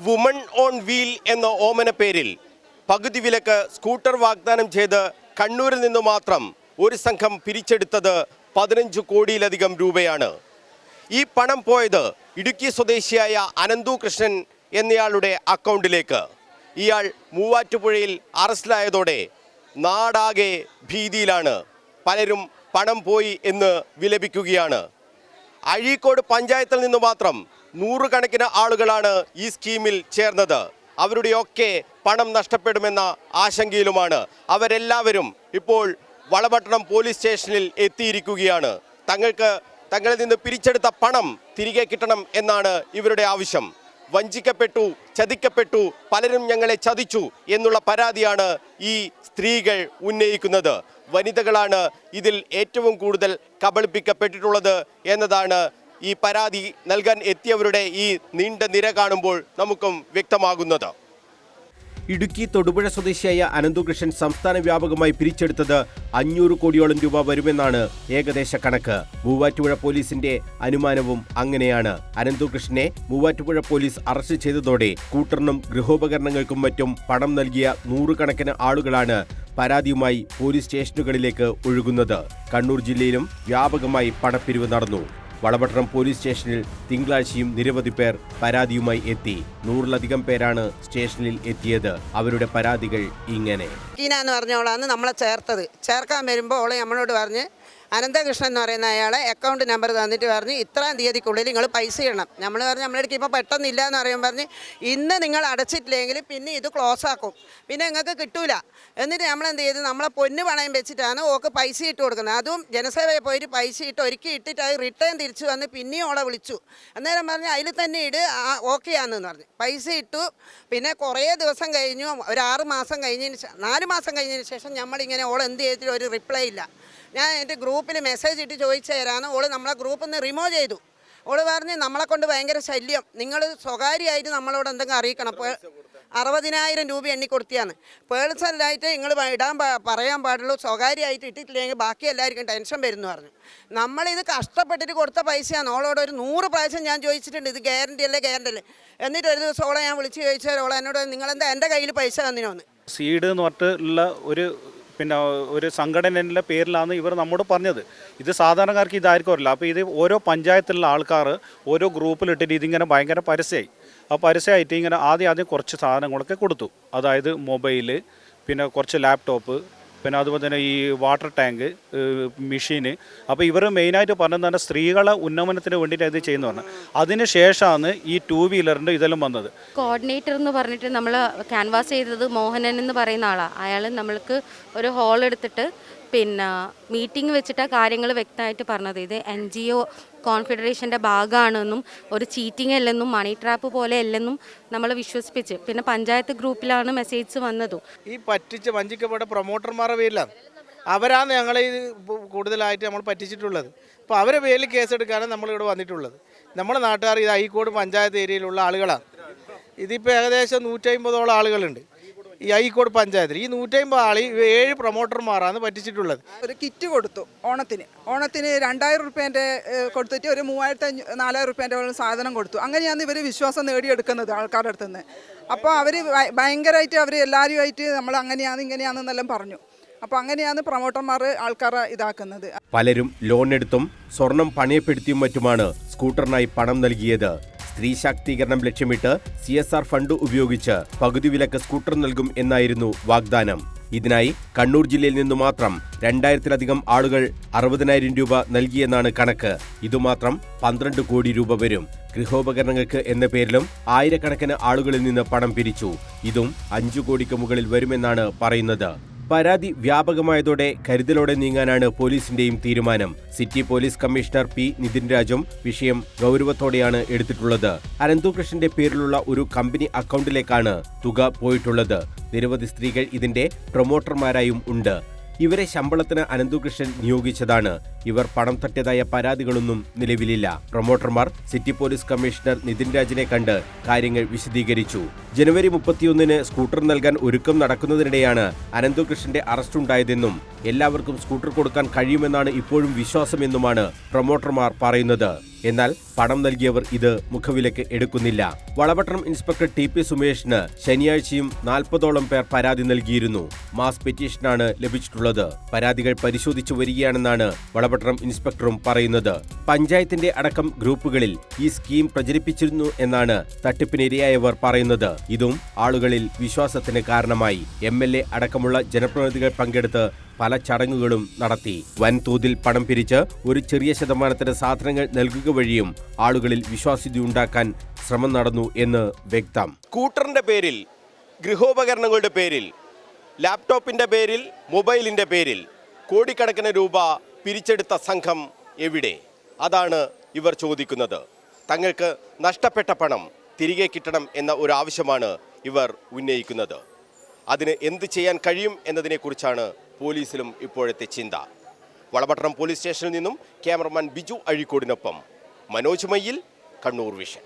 Woman on wheel എന്ന ഓമന പേരിൽ പകുതി വിലക്ക് സ്കൂട്ടർ വാഗ്ദാനം ചെയ്ത് കണ്ണൂരിൽ നിന്ന് മാത്രം ഒരു സംഘം പിരിച്ചെടുത്തത് 15 കോടിയിലധികം രൂപയാണ്. ഈ പണം പോയത് ഇടുക്കി സ്വദേശിയായ അനന്തു കൃഷ്ണൻ എന്നയാളുടെ അക്കൗണ്ടിലേക്ക്. ഇയാൾ മൂവാറ്റുപുഴയിൽ അറസ്റ്റിലായതോടെ നാടാകെ ഭീതിയിലാണ്. പലരും പണം പോയി എന്ന് വിലപിക്കുകയാണ്. അഴീക്കോട് പഞ്ചായത്തിൽ നിന്ന് മാത്രം നൂറുകണക്കിന് ആളുകളാണ് ഈ സ്കീമിൽ ചേർന്നത്. അവരുടെയൊക്കെ പണം നഷ്ടപ്പെടുമെന്ന ആശങ്കയിലുമാണ്. അവരെല്ലാവരും ഇപ്പോൾ വളപട്ടണം പോലീസ് സ്റ്റേഷനിൽ എത്തിയിരിക്കുകയാണ്. തങ്ങളിൽ നിന്ന് പിരിച്ചെടുത്ത പണം തിരികെ കിട്ടണം എന്നാണ് ഇവരുടെ ആവശ്യം. വഞ്ചിക്കപ്പെട്ടു, ചതിക്കപ്പെട്ടു, പലരും ഞങ്ങളെ ചതിച്ചു എന്നുള്ള പരാതിയാണ് ഈ സ്ത്രീകൾ ഉന്നയിക്കുന്നത്. വനിതകളാണ് ഇതിൽ ഏറ്റവും കൂടുതൽ കബളിപ്പിക്കപ്പെട്ടിട്ടുള്ളത് എന്നതാണ് ഈ പരാതി നൽകാൻ എത്തിയവരുടെ ഈ നീണ്ട നിര കാണുമ്പോൾ നമുക്കും വ്യക്തമാകുന്നത്. ഇടുക്കി തൊടുപുഴ സ്വദേശിയായ അനന്തുകൃഷ്ണൻ സംസ്ഥാന വ്യാപകമായി പിരിച്ചെടുത്തത് 500 കോടിയോളം രൂപ വരുമെന്നാണ് ഏകദേശ കണക്ക്. മൂവാറ്റുപുഴ പോലീസിന്റെ അനുമാനവും അങ്ങനെയാണ്. അനന്തുകൃഷ്ണനെ മൂവാറ്റുപുഴ പോലീസ് അറസ്റ്റ് ചെയ്തതോടെ സ്കൂട്ടറിനും ഗൃഹോപകരണങ്ങൾക്കും മറ്റും പണം നൽകിയ നൂറുകണക്കിന് ആളുകളാണ് പരാതിയുമായി പോലീസ് സ്റ്റേഷനുകളിലേക്ക് ഒഴുകുന്നത്. കണ്ണൂർ ജില്ലയിലും വ്യാപകമായി പണപ്പിരിവ് നടന്നു. വളപട്ടണം പോലീസ് സ്റ്റേഷനിൽ തിങ്കളാഴ്ചയും നിരവധി പേർ പരാതിയുമായി എത്തി. 100-ലധികം പേരാണ് സ്റ്റേഷനിൽ എത്തിയത്. അവരുടെ പരാതികൾ ഇങ്ങനെ. എന്ന് പറഞ്ഞോളാണ് നമ്മളെ ചേർക്കാൻ വരുമ്പോൾ ഓളെ നമ്മളോട് പറഞ്ഞ് അനന്തകൃഷ്ണൻ എന്ന് പറയുന്ന അയാളെ അക്കൗണ്ട് നമ്പർ തന്നിട്ട് പറഞ്ഞ് ഇത്രാം തീയതിക്കുള്ളിൽ നിങ്ങൾ പൈസ ഇടണം. നമ്മൾ പറഞ്ഞ് നമ്മളെടുക്ക് ഇപ്പോൾ പെട്ടെന്നില്ല എന്ന് പറയുമ്പോൾ പറഞ്ഞ് ഇന്ന് നിങ്ങൾ അടച്ചിട്ടില്ലെങ്കിൽ പിന്നെ ഇത് ക്ലോസ് ആക്കും, പിന്നെ നിങ്ങൾക്ക് കിട്ടൂല. എന്നിട്ട് നമ്മളെന്ത് ചെയ്ത് നമ്മളെ പൊന്ന് പണയം വെച്ചിട്ടാണ് ഓക്ക് പൈസ ഇട്ട് കൊടുക്കുന്നത്. അതും ജനസേവയിൽ പോയിട്ട് പൈസ ഇട്ട് ഒരുക്കി ഇട്ടിട്ട് അത് റിട്ടേൺ തിരിച്ചു വന്ന് പിന്നെയും ഓളെ വിളിച്ചു. അന്നേരം പറഞ്ഞ് അതിൽ തന്നെ ഇട്, ഓക്കെ ആണെന്ന് പറഞ്ഞു. പൈസ ഇട്ടു. പിന്നെ കുറേ ദിവസം കഴിഞ്ഞു, ഒരു 4 മാസം കഴിഞ്ഞതിന് ശേഷം നമ്മളിങ്ങനെ ഓൾ എന്ത് ചെയ്തിട്ട് ഒരു റിപ്ലൈ ഇല്ല. ഞാൻ എൻ്റെ ഗ്രൂപ്പിൽ മെസ്സേജ് ഇട്ട് ചോദിച്ചു തരാമെന്ന്. ഓള് നമ്മളെ ഗ്രൂപ്പിൽ നിന്ന് റിമൂവ് ചെയ്തു. ഓള് പറഞ്ഞ് നമ്മളെ കൊണ്ട് ഭയങ്കര ശല്യം, നിങ്ങൾ സ്വകാര്യമായിട്ട് നമ്മളോട് എന്തെങ്കിലും അറിയിക്കണം. 60,000 രൂപ എണ്ണി കൊടുത്തിയാണ്. പേഴ്സണലായിട്ട് നിങ്ങൾ പറയാൻ പാടുള്ളൂ, സ്വകാര്യമായിട്ട് ഇട്ടിട്ടില്ലെങ്കിൽ ബാക്കി എല്ലാവർക്കും ടെൻഷൻ വരുന്നു പറഞ്ഞു. നമ്മളിത് കഷ്ടപ്പെട്ടിട്ട് കൊടുത്ത പൈസയാണ്. ഓളോട് ഒരു 100 പ്രാവശ്യം ഞാൻ ചോദിച്ചിട്ടുണ്ട്, ഇത് ഗ്യാരണ്ടി അല്ലേ. എന്നിട്ട് ഒരു ദിവസം ഓളെ ഞാൻ വിളിച്ച് ചോദിച്ചാൽ ഓളെ എന്നോട് നിങ്ങളെന്താ എൻ്റെ കയ്യിൽ പൈസ തന്നിനോന്ന്. സീഡ് എന്ന് പറഞ്ഞിട്ടുള്ള ഒരു സംഘടനയുടെ പേരിലാണ് ഇവർ നമ്മോട് പറഞ്ഞത്. ഇത് സാധാരണക്കാർക്ക് ഇതായിരിക്കും അറിയില്ല. അപ്പോൾ ഇത് ഓരോ പഞ്ചായത്തിലുള്ള ആൾക്കാർ ഓരോ ഗ്രൂപ്പിലിട്ടിട്ട് ഇതിങ്ങനെ ഭയങ്കര പരസ്യമായി. ആ പരസ്യമായിട്ട് ഇങ്ങനെ ആദ്യം കുറച്ച് സാധനങ്ങളൊക്കെ കൊടുത്തു. അതായത് മൊബൈല്, പിന്നെ കുറച്ച് ലാപ്ടോപ്പ്, പിന്നെ അതുപോലെ തന്നെ ഈ വാട്ടർ ടാങ്ക്, മെഷീന്. അപ്പോൾ ഇവർ മെയിനായിട്ട് പറഞ്ഞത് തന്നെ സ്ത്രീകളെ ഉന്നമനത്തിന് വേണ്ടിയിട്ട് ഇത് ചെയ്യുന്നു പറഞ്ഞു. അതിന് ശേഷമാണ് ഈ 2 വീലറിൻ്റെ ഇതെല്ലാം വന്നത്. കോർഡിനേറ്റർ എന്ന് പറഞ്ഞിട്ട് നമ്മൾ ക്യാൻവാസ് ചെയ്തത് മോഹനൻ എന്ന് പറയുന്ന ആളാണ്. അയാൾ നമ്മൾക്ക് ഒരു ഹോൾ എടുത്തിട്ട് പിന്നെ മീറ്റിംഗ് വെച്ചിട്ട് കാര്യങ്ങൾ വ്യക്തമായിട്ട് പറഞ്ഞത് ഇത് NGO കോൺഫെഡറേഷൻ്റെ ഭാഗമാണെന്നും ഒരു ചീറ്റിംഗ് അല്ലെന്നും മണി ട്രാപ്പ് പോലെ അല്ലെന്നും നമ്മൾ വിശ്വസിപ്പിച്ച് പിന്നെ പഞ്ചായത്ത് ഗ്രൂപ്പിലാണ് മെസ്സേജ് വന്നതും. ഈ വഞ്ചിക്കപ്പെട്ട പ്രൊമോട്ടർമാരുടെ പേരിലാണ് അവരാണ് ഞങ്ങളെ ഇത് കൂടുതലായിട്ട് നമ്മൾ പറ്റിച്ചിട്ടുള്ളത്. അപ്പോൾ അവരെ പേരിൽ കേസെടുക്കാനാണ് നമ്മളിവിടെ വന്നിട്ടുള്ളത്. നമ്മുടെ നാട്ടുകാർ ഇത് അഴീക്കോട് പഞ്ചായത്ത് ഏരിയയിലുള്ള ആളുകളാണ്. ഇതിപ്പോൾ ഏകദേശം 150ഓളം ആളുകളുണ്ട് ഈ അഴീക്കോട് പഞ്ചായത്തിൽ. ഈ 150 ആൾ 7 പ്രൊമോട്ടർമാരാണ് പറ്റിച്ചിട്ടുള്ളത്. ഒരു കിറ്റ് കൊടുത്തു ഓണത്തിന് 2000 രൂപേൻ്റെ കൊടുത്തിട്ട് ഒരു 3000-4000 രൂപേൻ്റെ സാധനം കൊടുത്തു. അങ്ങനെയാണ് ഇവർ വിശ്വാസം നേടിയെടുക്കുന്നത് ആൾക്കാരുടെ അടുത്ത് നിന്ന്. അപ്പോൾ അവർ ഭയങ്കരമായിട്ട് അവർ എല്ലാവരുമായിട്ട് നമ്മൾ അങ്ങനെയാണ് ഇങ്ങനെയാണെന്നെല്ലാം പറഞ്ഞു. അപ്പോൾ അങ്ങനെയാണ് പ്രൊമോട്ടർമാർ ആൾക്കാരെ ഇതാക്കുന്നത്. പലരും ലോൺ എടുത്തും സ്വർണം പണയപ്പെടുത്തിയും മറ്റുമാണ് സ്കൂട്ടറിനായി പണം നൽകിയത്. സ്ത്രീ ശാക്തീകരണം ലക്ഷ്യമിട്ട് CSR ഫണ്ട് ഉപയോഗിച്ച് പകുതി വിലക്ക് സ്കൂട്ടർ നൽകും എന്നായിരുന്നു വാഗ്ദാനം. ഇതിനായി കണ്ണൂർ ജില്ലയിൽ നിന്നു മാത്രം 2000-ലധികം ആളുകൾ 60,000 രൂപ നൽകിയെന്നാണ് കണക്ക്. ഇതുമാത്രം 12 കോടി രൂപ വരും. ഗൃഹോപകരണങ്ങൾക്ക് എന്ന പേരിലും ആയിരക്കണക്കിന് ആളുകളിൽ നിന്ന് പണം പിരിച്ചു. ഇതും 5 കോടിക്ക് മുകളിൽ വരുമെന്നാണ് പറയുന്നത്. പരാതി വ്യാപകമായതോടെ കരുതലോടെ നീങ്ങാനാണ് പോലീസിന്റെയും തീരുമാനം. City police commissioner P. Nithin രാജും വിഷയം ഗൗരവത്തോടെയാണ് എടുത്തിട്ടുള്ളത്. അനന്തുകൃഷ്ണന്റെ പേരിലുള്ള ഒരു കമ്പനി അക്കൗണ്ടിലേക്കാണ് തുക പോയിട്ടുള്ളത്. നിരവധി സ്ത്രീകൾ ഇതിന്റെ പ്രൊമോട്ടർമാരായും ഉണ്ട്. ഇവരെ ശമ്പളത്തിന് അനന്തുകൃഷ്ണൻ നിയോഗിച്ചതാണ്. ഇവർ പണം തട്ടിയതായ പരാതികളൊന്നും നിലവിലില്ല. പ്രൊമോട്ടർമാർ സിറ്റി പോലീസ് കമ്മീഷണർ നിതിൻ രാജിനെ കണ്ട് കാര്യങ്ങൾ വിശദീകരിച്ചു. ജനുവരി 31-ന് സ്കൂട്ടർ നൽകാൻ ഒരുക്കം നടക്കുന്നതിനിടെയാണ് അനന്തകൃഷ്ണന്റെ അറസ്റ്റ് ഉണ്ടായതെന്നും എല്ലാവർക്കും സ്കൂട്ടർ കൊടുക്കാൻ കഴിയുമെന്നാണ് ഇപ്പോഴും വിശ്വാസമെന്നുമാണ് പ്രൊമോട്ടർമാർ പറയുന്നത്. എന്നാൽ പണം നൽകിയവർ ഇത് മുഖവിലയ്ക്ക് എടുക്കുന്നില്ല. വളപട്ടണം ഇൻസ്പെക്ടർ ടി പി സുമേഷിന് ശനിയാഴ്ചയും 40ഓളം പേർ പരാതി നൽകിയിരുന്നു. മാസ് പെറ്റീഷനാണ് ലഭിച്ചിട്ടുള്ളത്. പരാതികൾ പരിശോധിച്ചു വരികയാണെന്നാണ് വളപട്ടണം ഇൻസ്പെക്ടറും പറയുന്നത്. പഞ്ചായത്തിന്റെ അടക്കം ഗ്രൂപ്പുകളിൽ ഈ സ്കീം പ്രചരിപ്പിച്ചിരുന്നു എന്നാണ് തട്ടിപ്പിനിരയായവർ പറയുന്നത്. ഇതും ആളുകളിൽ വിശ്വാസത്തിന് കാരണമായി. MLA അടക്കമുള്ള ജനപ്രതിനിധികൾ പങ്കെടുത്ത് പല ചടങ്ങുകളും നടത്തി. വൻതോതിൽ പണം പിരിച്ച് ഒരു ചെറിയ ശതമാനത്തിന് സാധനങ്ങൾ നൽകുക വഴിയും ആളുകളിൽ വിശ്വാസ്യതയുണ്ടാക്കാൻ ശ്രമം നടന്നു എന്ന് വ്യക്തം. സ്കൂട്ടറിന്റെ പേരിൽ, ഗൃഹോപകരണങ്ങളുടെ പേരിൽ, ലാപ്ടോപ്പിന്റെ പേരിൽ, മൊബൈലിന്റെ പേരിൽ കോടിക്കണക്കിന് രൂപ പിരിച്ചെടുത്ത സംഘം എവിടെ? അതാണ് ഇവർ ചോദിക്കുന്നത്. തങ്ങൾക്ക് നഷ്ടപ്പെട്ട പണം തിരികെ കിട്ടണം എന്ന ഒരു ആവശ്യമാണ് ഇവർ ഉന്നയിക്കുന്നത്. അതിന് എന്ത് ചെയ്യാൻ കഴിയും എന്നതിനെക്കുറിച്ചാണ് പോലീസിലും ഇപ്പോഴത്തെ ചിന്ത. വളപട്ടണം പോലീസ് സ്റ്റേഷനിൽ നിന്നും ക്യാമറമാൻ ബിജു അഴീക്കോടിനൊപ്പം മനോജ് മയ്യിൽ, കണ്ണൂർ വിഷൻ.